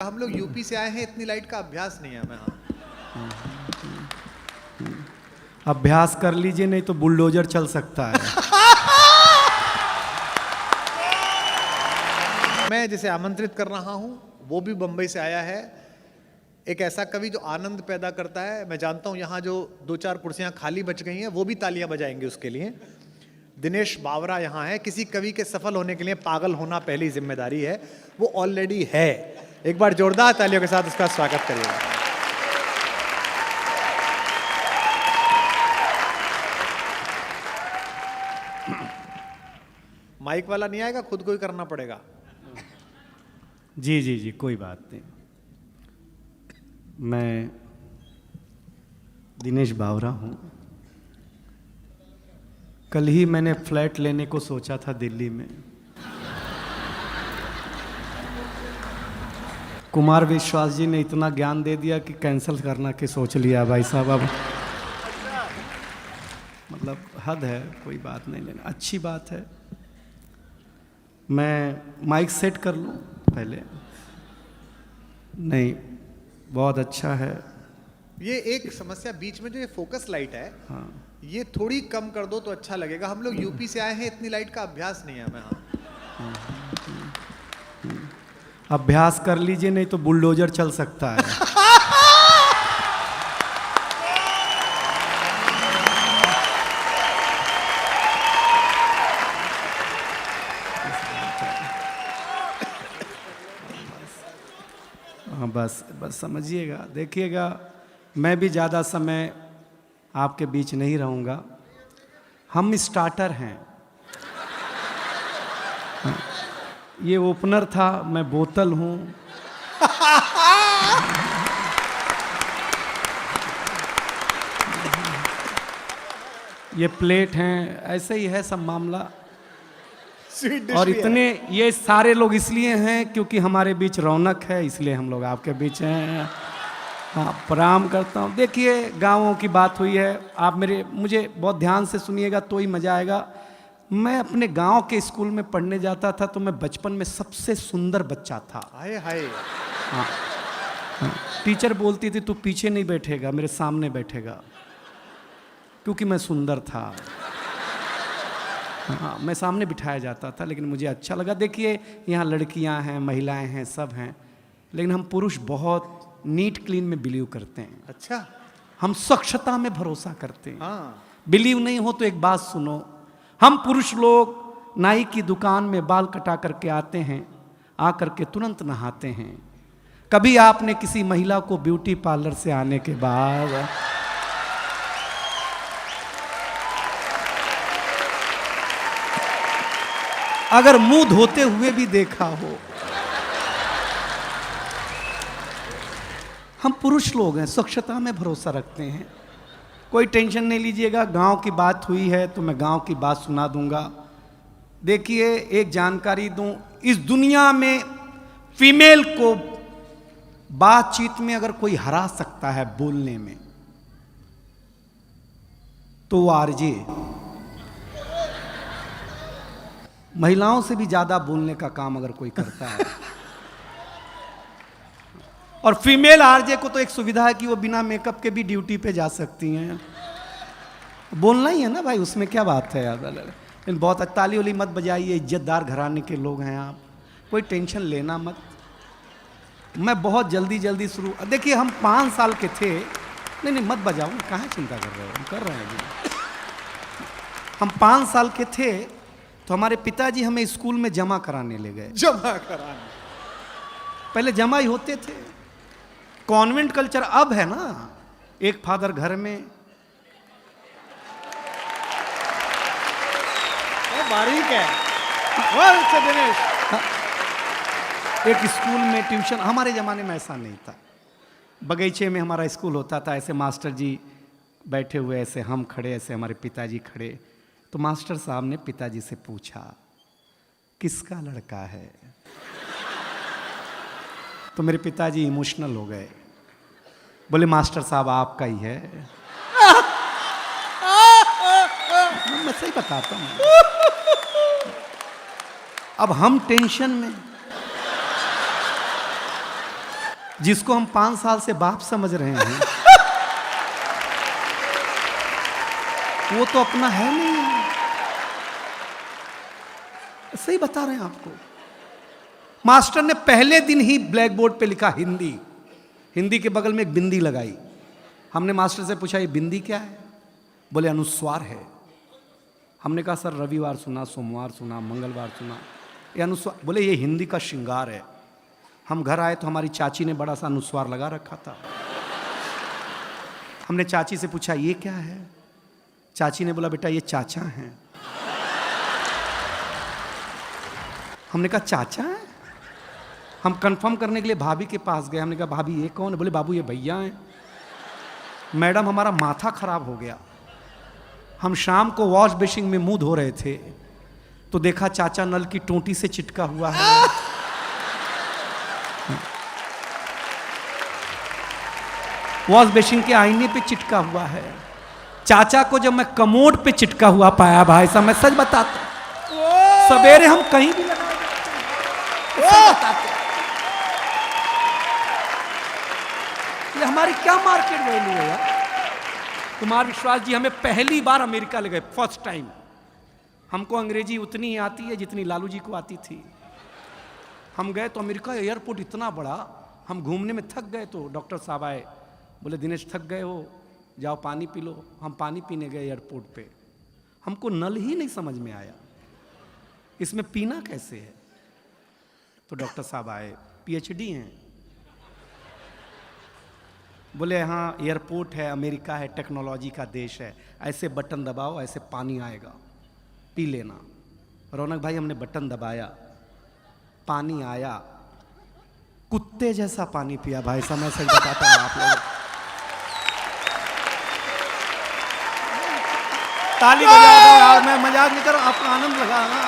हम लोग यूपी से आए हैं, इतनी लाइट का अभ्यास नहीं है हमें। हाँ, अभ्यास कर लीजिए, नहीं तो बुलडोजर चल सकता है। मैं जिसे आमंत्रित कर रहा हूं वो भी बंबई से आया है। एक ऐसा कवि जो आनंद पैदा करता है। मैं जानता हूं यहां जो दो चार कुर्सियां खाली बच गई हैं वो भी तालियां बजाएंगे उसके लिए। दिनेश बावरा यहां है। किसी कवि के सफल होने के लिए पागल होना पहली जिम्मेदारी है, वो ऑलरेडी है। एक बार जोरदार तालियों के साथ उसका स्वागत करिएगा। माइक वाला नहीं आएगा, खुद को ही करना पड़ेगा। जी जी जी, कोई बात नहीं। मैं दिनेश बावरा हूँ। कल ही मैंने फ्लैट लेने को सोचा था दिल्ली में। कुमार विश्वास जी ने इतना ज्ञान दे दिया कि कैंसिल करना के सोच लिया भाई साहब। अब मतलब हद है, कोई बात नहीं लेना, अच्छी बात है। मैं माइक सेट कर लूँ पहले? नहीं, बहुत अच्छा है। ये एक समस्या बीच में जो ये फोकस लाइट है, हाँ, ये थोड़ी कम कर दो तो अच्छा लगेगा। हम लोग यूपी से आए हैं, इतनी लाइट का अभ्यास नहीं है हमें। हाँ, अभ्यास कर लीजिए, नहीं तो बुलडोजर चल सकता है। हाँ, बस बस समझिएगा, देखिएगा। मैं भी ज़्यादा समय आपके बीच नहीं रहूँगा। हम स्टार्टर हैं। हाँ, ये ओपनर था, मैं बोतल हूँ। ये प्लेट हैं, ऐसे ही है सब मामला। और इतने ये सारे लोग इसलिए हैं क्योंकि हमारे बीच रौनक है, इसलिए हम लोग आपके बीच हैं। हाँ, प्रणाम करता हूँ। देखिए, गाँवों की बात हुई है, आप मुझे बहुत ध्यान से सुनिएगा तो ही मज़ा आएगा। मैं अपने गांव के स्कूल में पढ़ने जाता था तो मैं बचपन में सबसे सुंदर बच्चा था। हाय हाय। हाँ, हाँ, टीचर बोलती थी तू पीछे नहीं बैठेगा, मेरे सामने बैठेगा, क्योंकि मैं सुंदर था। हाँ, मैं सामने बिठाया जाता था, लेकिन मुझे अच्छा लगा। देखिए, यहाँ लड़कियाँ हैं, महिलाएं हैं, सब हैं, लेकिन हम पुरुष बहुत नीट क्लीन में बिलीव करते हैं। अच्छा, हम स्वच्छता में भरोसा करते हैं। हाँ। बिलीव नहीं हो तो एक बात सुनो, हम पुरुष लोग नाई की दुकान में बाल कटा करके आते हैं, आकर के तुरंत नहाते हैं। कभी आपने किसी महिला को ब्यूटी पार्लर से आने के बाद अगर मुंह धोते हुए भी देखा हो? हम पुरुष लोग हैं, स्वच्छता में भरोसा रखते हैं। कोई टेंशन नहीं लीजिएगा। गांव की बात हुई है तो मैं गांव की बात सुना दूंगा। देखिए, एक जानकारी दूं, इस दुनिया में फीमेल को बातचीत में अगर कोई हरा सकता है बोलने में, तो वो आरजे। महिलाओं से भी ज्यादा बोलने का काम अगर कोई करता है। और फीमेल आरजे को तो एक सुविधा है कि वो बिना मेकअप के भी ड्यूटी पे जा सकती हैं। बोलना ही है ना भाई, उसमें क्या बात है यार। लेकिन बहुत ताली वाली मत बजाइए, इज्जतदार घराने के लोग हैं आप, कोई टेंशन लेना मत। मैं बहुत जल्दी जल्दी शुरू। देखिए, हम 5 साल के थे। नहीं नहीं, मत बजाओ, कहाँ चिंता कर रहे हो, हम कर रहे हैं जी। हम 5 साल के थे तो हमारे पिताजी हमें स्कूल में जमा कराने ले गए। जमा कराने? पहले जमा ही होते थे, कॉन्वेंट कल्चर अब है ना। एक फादर घर में, बारीक है। वाह दिनेश। एक स्कूल में ट्यूशन। हमारे ज़माने में ऐसा नहीं था। बगीचे में हमारा स्कूल होता था, ऐसे मास्टर जी बैठे हुए, ऐसे हम खड़े, ऐसे हमारे पिताजी खड़े। तो मास्टर साहब ने पिताजी से पूछा, किसका लड़का है? तो मेरे पिताजी इमोशनल हो गए, बोले मास्टर साहब आपका ही है। मैं सही बताता हूँ। अब हम टेंशन में, जिसको हम 5 साल से बाप समझ रहे हैं वो तो अपना है नहीं। सही बता रहे हैं आपको। मास्टर ने पहले दिन ही ब्लैक बोर्ड पे लिखा हिंदी, हिंदी के बगल में एक बिंदी लगाई। हमने मास्टर से पूछा ये बिंदी क्या है? बोले अनुस्वार है। हमने कहा सर रविवार सुना, सोमवार सुना, मंगलवार सुना, ये अनुस्वार। बोले ये हिंदी का श्रृंगार है। हम घर आए तो हमारी चाची ने बड़ा सा अनुस्वार लगा रखा था। हमने चाची से पूछा ये क्या है? चाची ने बोला बेटा ये चाचा हैं। हमने कहा चाचा है? हम कंफर्म करने के लिए भाभी के पास गए। हमने कहा भाभी ये कौन है? बोले बाबू ये भैया हैं। मैडम हमारा माथा खराब हो गया। हम शाम को वॉश बेसिन में मुंह धो रहे थे तो देखा चाचा नल की टोंटी से चिटका हुआ है। वॉश बेसिन के आईने पे चिटका हुआ है। चाचा को जब मैं कमोड पे चिटका हुआ पाया भाई साहब, मैं सच बताता, सवेरे हम कहीं भी लगाए ये हमारी क्या मार्केट वैल्यू है यार? कुमार विश्वास जी हमें पहली बार अमेरिका ले गए, फर्स्ट टाइम। हमको अंग्रेजी उतनी ही आती है जितनी लालू जी को आती थी। हम गए तो अमेरिका एयरपोर्ट इतना बड़ा, हम घूमने में थक गए तो डॉक्टर साहब आए, बोले दिनेश थक गए हो, जाओ पानी पी लो। हम पानी पीने गए एयरपोर्ट पे, हमको नल ही नहीं समझ में आया इसमें पीना कैसे है। तो डॉक्टर साहब आए, पीएचडी हैं, बोले हाँ एयरपोर्ट है, अमेरिका है, टेक्नोलॉजी का देश है, ऐसे बटन दबाओ ऐसे पानी आएगा, पी लेना। रौनक भाई हमने बटन दबाया, पानी आया, कुत्ते जैसा पानी पिया भाई साहब, मैं सही बताता हूँ आप लोग। ताली बजाओ यार, मैं मजाक नहीं कर रहा, आपको आनंद लगा ना?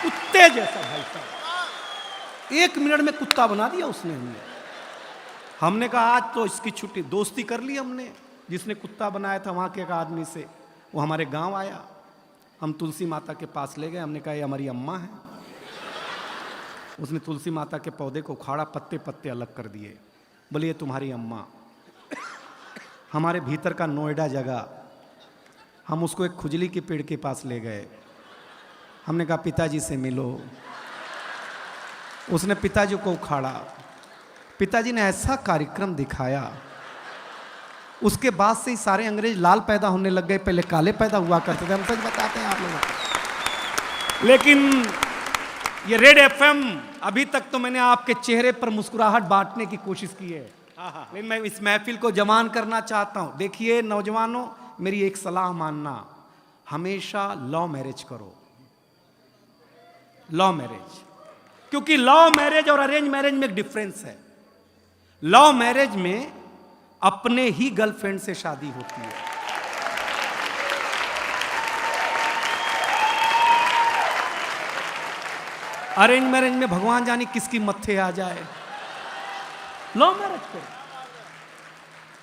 कुत्ते जैसा भाई साहब, 1 मिनट में कुत्ता बना दिया उसने। हमने कहा आज तो इसकी छुट्टी, दोस्ती कर ली हमने। जिसने कुत्ता बनाया था वहाँ के एक आदमी से, वो हमारे गांव आया, हम तुलसी माता के पास ले गए। हमने कहा ये हमारी अम्मा है। उसने तुलसी माता के पौधे को उखाड़ा, पत्ते पत्ते अलग कर दिए, बोले ये तुम्हारी अम्मा। हमारे भीतर का नोएडा जगह, हम उसको एक खुजली के पेड़ के पास ले गए। हमने कहा पिताजी से मिलो। उसने पिताजी को उखाड़ा, पिताजी ने ऐसा कार्यक्रम दिखाया, उसके बाद से ही सारे अंग्रेज लाल पैदा होने लग गए, पहले काले पैदा हुआ करते थे। हम सच बताते हैं आप लोगों को। लेकिन ये रेड एफएम, अभी तक तो मैंने आपके चेहरे पर मुस्कुराहट बांटने की कोशिश की है, लेकिन मैं इस महफिल को जवान करना चाहता हूं। देखिए नौजवानों, मेरी एक सलाह मानना, हमेशा लव मैरिज करो, लव मैरिज। क्योंकि लव मैरिज और अरेंज मैरिज में एक डिफरेंस है। लव मैरिज में अपने ही गर्लफ्रेंड से शादी होती है, अरेंज मैरिज में भगवान जाने किसकी मत्थे आ जाए। लव मैरिज करो।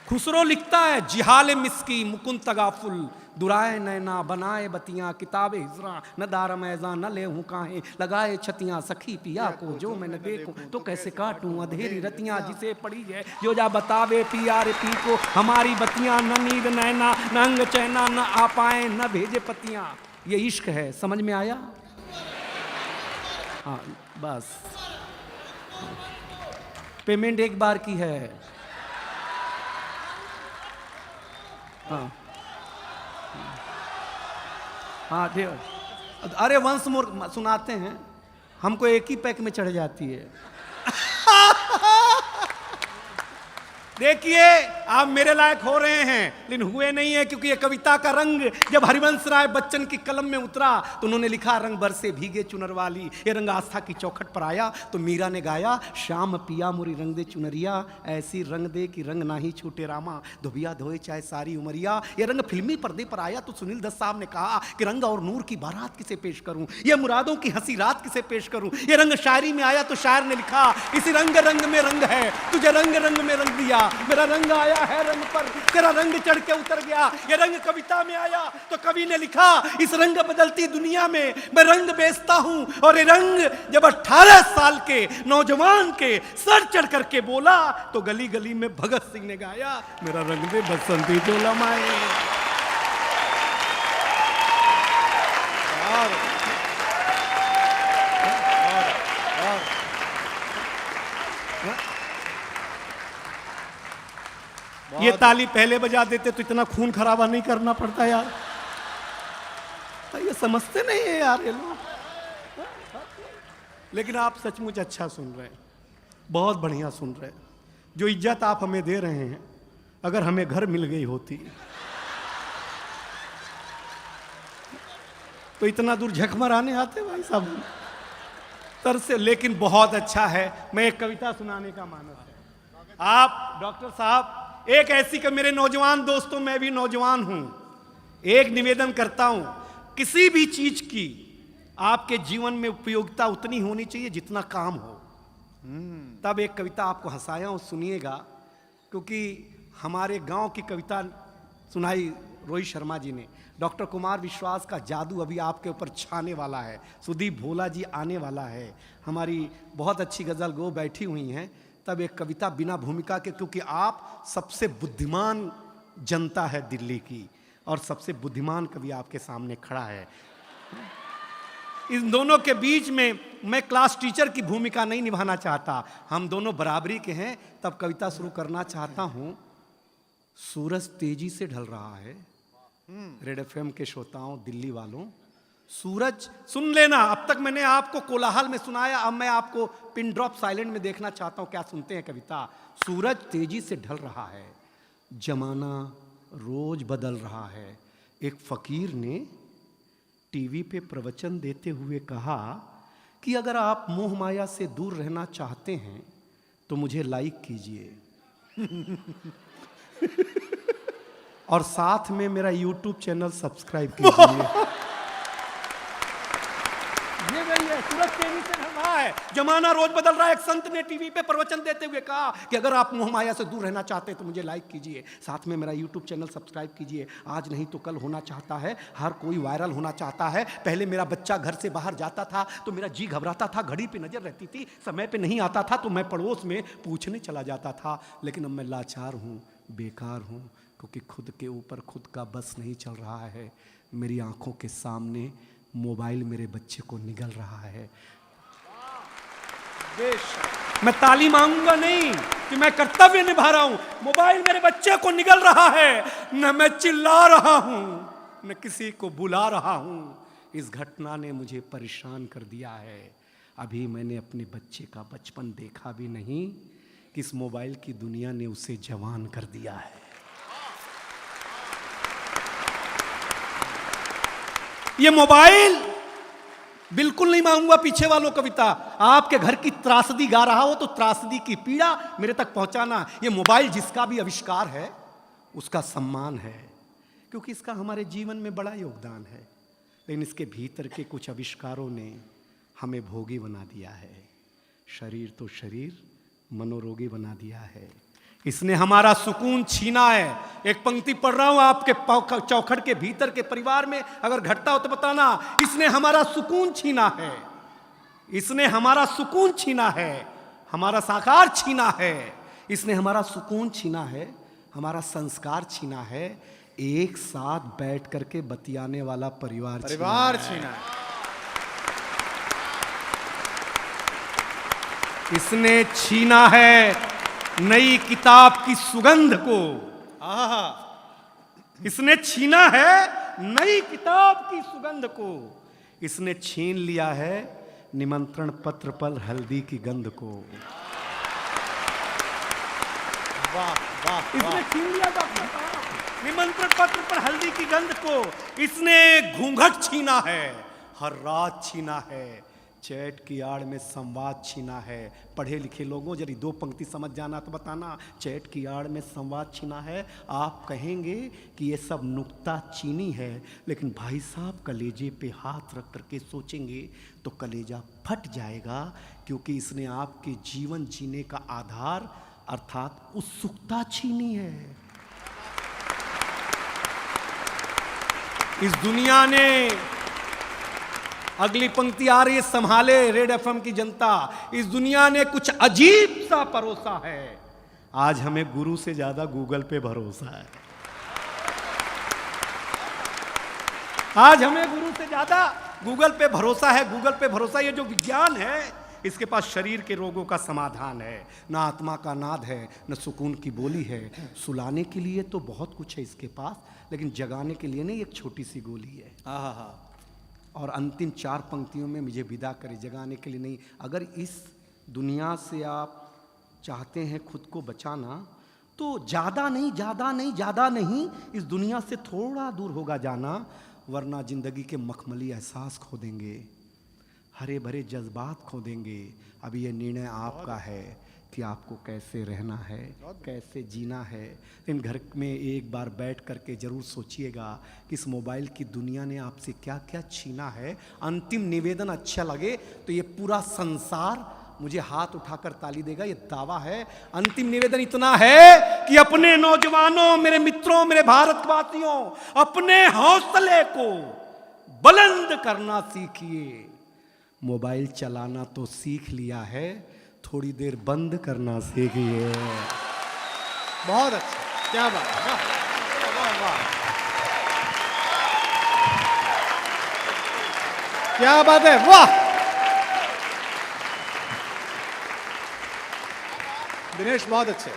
खुसरो लिखता है, जिहाल मिस्की मुकुंद तगाफुल, दुराए नैना बनाए बतियां, किताबे हिजरा न दारम ऐजा न ले हूँ काहे, लगाए छतियां सखी पिया को, जो मैं न देखूं तो कैसे काटूं अधेरी रतियां, जिसे पड़ी है जो जा बतावे पिया रे पी को, हमारी बतियां न नींद नैना न अंग चैना, न आ पाए न भेजे पतियां। ये इश्क है, समझ में आया? हाँ बस, पेमेंट एक बार की है। हाँ हाँ ठीक। अरे वंस मोर सुनाते हैं, हमको एक ही पैक में चढ़ जाती है। देखिए आप मेरे लायक हो रहे हैं, लेकिन हुए नहीं है, क्योंकि ये कविता का रंग जब हरिवंश राय बच्चन की कलम में उतरा तो उन्होंने लिखा, रंग बरसे भीगे चुनर वाली, ये रंग आस्था की चौखट पर आया तो मीरा ने गाया, श्याम पिया मुरी रंग दे चुनरिया, ऐसी रंग दे कि रंग ना ही छूटे रामा, धोबिया धोए चाहे सारी उमरिया। ये रंग फिल्मी पर्दे पर आया तो सुनील दत्त साहब ने कहा कि रंग और नूर की बारात किसे पेश करूं, ये मुरादों की हंसी रात किसे पेश करूं। ये रंग शायरी में आया तो शायर ने लिखा, इसी रंग रंग में रंग है, तुझे रंग रंग में रंग दिया, मेरा रंग आया गया है रंग पर, तेरा रंग चढ़ के उतर गया। ये रंग कविता में आया तो कवि ने लिखा, इस रंग बदलती दुनिया में मैं रंग बेचता हूं। और ये रंग जब 18 साल के नौजवान के सर चढ़ करके बोला तो गली गली में भगत सिंह ने गाया, मेरा रंग दे बसंती चोला माए। ये ताली पहले बजा देते तो इतना खून खराबा नहीं करना पड़ता यार। तो ये समझते नहीं है यार ये लोग। लेकिन आप सचमुच अच्छा सुन रहे हैं, बहुत बढ़िया सुन रहे हैं। जो इज्जत आप हमें दे रहे हैं, अगर हमें घर मिल गई होती तो इतना दूर झक मराने आते भाई साहब तर से। लेकिन बहुत अच्छा है। मैं एक कविता सुनाने का मानस है। आप डॉक्टर साहब, एक ऐसी कि मेरे नौजवान दोस्तों, मैं भी नौजवान हूं, एक निवेदन करता हूं, किसी भी चीज की आपके जीवन में उपयोगिता उतनी होनी चाहिए जितना काम हो। तब एक कविता आपको हंसाया हूं, सुनिएगा। क्योंकि हमारे गांव की कविता सुनाई रोहित शर्मा जी ने। डॉक्टर कुमार विश्वास का जादू अभी आपके ऊपर छाने वाला है। सुदीप भोला जी आने वाला है। हमारी बहुत अच्छी गजल गो बैठी हुई हैं। तब एक कविता बिना भूमिका के, क्योंकि आप सबसे बुद्धिमान जनता है दिल्ली की और सबसे बुद्धिमान कवि आपके सामने खड़ा है। इन दोनों के बीच में मैं क्लास टीचर की भूमिका नहीं निभाना चाहता, हम दोनों बराबरी के हैं। तब कविता शुरू करना चाहता हूं। सूरज तेजी से ढल रहा है। रेड एफएम के श्रोताओं, दिल्ली वालों, सूरज सुन लेना। अब तक मैंने आपको कोलाहल में सुनाया, अब मैं आपको पिन ड्रॉप साइलेंट में देखना चाहता हूं। क्या सुनते हैं कविता? सूरज तेजी से ढल रहा है, जमाना रोज बदल रहा है। एक फकीर ने टीवी पे प्रवचन देते हुए कहा कि अगर आप मोह माया से दूर रहना चाहते हैं तो मुझे लाइक कीजिए और साथ में मेरा YouTube चैनल सब्सक्राइब कीजिए। ये वही है, सूरज तेजी से ढल रहा है, जमाना रोज बदल रहा है। एक संत ने टीवी पे प्रवचन देते हुए कहा कि अगर आप मोह माया से दूर रहना चाहते हैं तो मुझे लाइक कीजिए, साथ में मेरा YouTube चैनल सब्सक्राइब कीजिए। आज नहीं तो कल होना चाहता है, हर कोई वायरल होना चाहता है। पहले मेरा बच्चा घर से बाहर जाता था तो मेरा जी घबराता था, घड़ी पे नजर रहती थी, समय पे नहीं आता था तो मैं पड़ोस में पूछने चला जाता था। लेकिन अब मैं लाचार हूँ, बेकार हूँ, क्योंकि खुद के ऊपर खुद का बस नहीं चल रहा है। मेरी आंखों के सामने मोबाइल मेरे बच्चे को निगल रहा है। मैं ताली मांगूंगा नहीं कि मैं कर्तव्य निभा रहा हूं, मोबाइल मेरे बच्चे को निगल रहा है। न मैं चिल्ला रहा हूं, न किसी को बुला रहा हूं। इस घटना ने मुझे परेशान कर दिया है। अभी मैंने अपने बच्चे का बचपन देखा भी नहीं कि इस मोबाइल की दुनिया ने उसे जवान कर दिया है। ये मोबाइल बिल्कुल नहीं मांगूंगा पीछे वालों कविता। आपके घर की त्रासदी गा रहा हो तो त्रासदी की पीड़ा मेरे तक पहुंचाना। ये मोबाइल जिसका भी आविष्कार है उसका सम्मान है, क्योंकि इसका हमारे जीवन में बड़ा योगदान है। लेकिन इसके भीतर के कुछ आविष्कारों ने हमें भोगी बना दिया है। शरीर तो शरीर, मनोरोगी बना दिया है। इसने हमारा सुकून छीना है। एक पंक्ति पढ़ रहा हूं आपके चौखट के भीतर के परिवार में, अगर घटता हो तो बताना। इसने हमारा सुकून छीना है, इसने हमारा सुकून छीना है, हमारा साकार छीना है। इसने हमारा सुकून छीना है, हमारा संस्कार छीना है। एक साथ बैठ करके बतियाने वाला परिवार छीना है। इसने छीना है नई किताब की सुगंध को। इसने छीना है नई किताब की सुगंध को। इसने छीन लिया है निमंत्रण पत्र पर हल्दी की गंध को। वाह वाह, इसने छीन लिया डॉक्टर साहब निमंत्रण पत्र पर हल्दी की गंध को। इसने घूंघट छीना है, हर रात छीना है, चैट की आड़ में संवाद छीना है। पढ़े लिखे लोगों जरी दो पंक्ति समझ जाना तो बताना। चैट की आड़ में संवाद छीना है। आप कहेंगे कि ये सब नुक्ता चीनी है, लेकिन भाई साहब कलेजे पे हाथ रख करके सोचेंगे तो कलेजा फट जाएगा, क्योंकि इसने आपके जीवन जीने का आधार अर्थात उत्सुकता छीनी है। इस दुनिया ने, अगली पंक्ति आ रही है, संभाले रेड एफएम की जनता, इस दुनिया ने कुछ अजीब सा परोसा है। आज हमें गुरु से ज्यादा गूगल पे भरोसा है। आज हमें गुरु से ज्यादा गूगल पे भरोसा है। गूगल पे भरोसा, ये जो विज्ञान है, इसके पास शरीर के रोगों का समाधान है, ना आत्मा का नाद है, न सुकून की बोली है। सुलाने के लिए तो बहुत कुछ है इसके पास, लेकिन जगाने के लिए नहीं, एक छोटी सी गोली है। और अंतिम 4 पंक्तियों में मुझे विदा करे, जगाने के लिए नहीं। अगर इस दुनिया से आप चाहते हैं खुद को बचाना, तो ज़्यादा नहीं, इस दुनिया से थोड़ा दूर होगा जाना, वरना जिंदगी के मखमली एहसास खो देंगे, हरे भरे जज्बात खो देंगे। अभी ये निर्णय आपका है कि आपको कैसे रहना है, कैसे जीना है। इन घर में एक बार बैठ करके जरूर सोचिएगा कि इस मोबाइल की दुनिया ने आपसे क्या क्या छीना है। अंतिम निवेदन अच्छा लगे तो ये पूरा संसार मुझे हाथ उठाकर ताली देगा, ये दावा है। अंतिम निवेदन इतना है कि अपने नौजवानों, मेरे मित्रों, मेरे भारतवासियों, अपने हौसले को बुलंद करना सीखिए। मोबाइल चलाना तो सीख लिया है, थोड़ी देर बंद करना सीखिए। बहुत अच्छा, क्या बात है, वाह, वाह, क्या बात है, वाह। दिनेश बहुत अच्छे।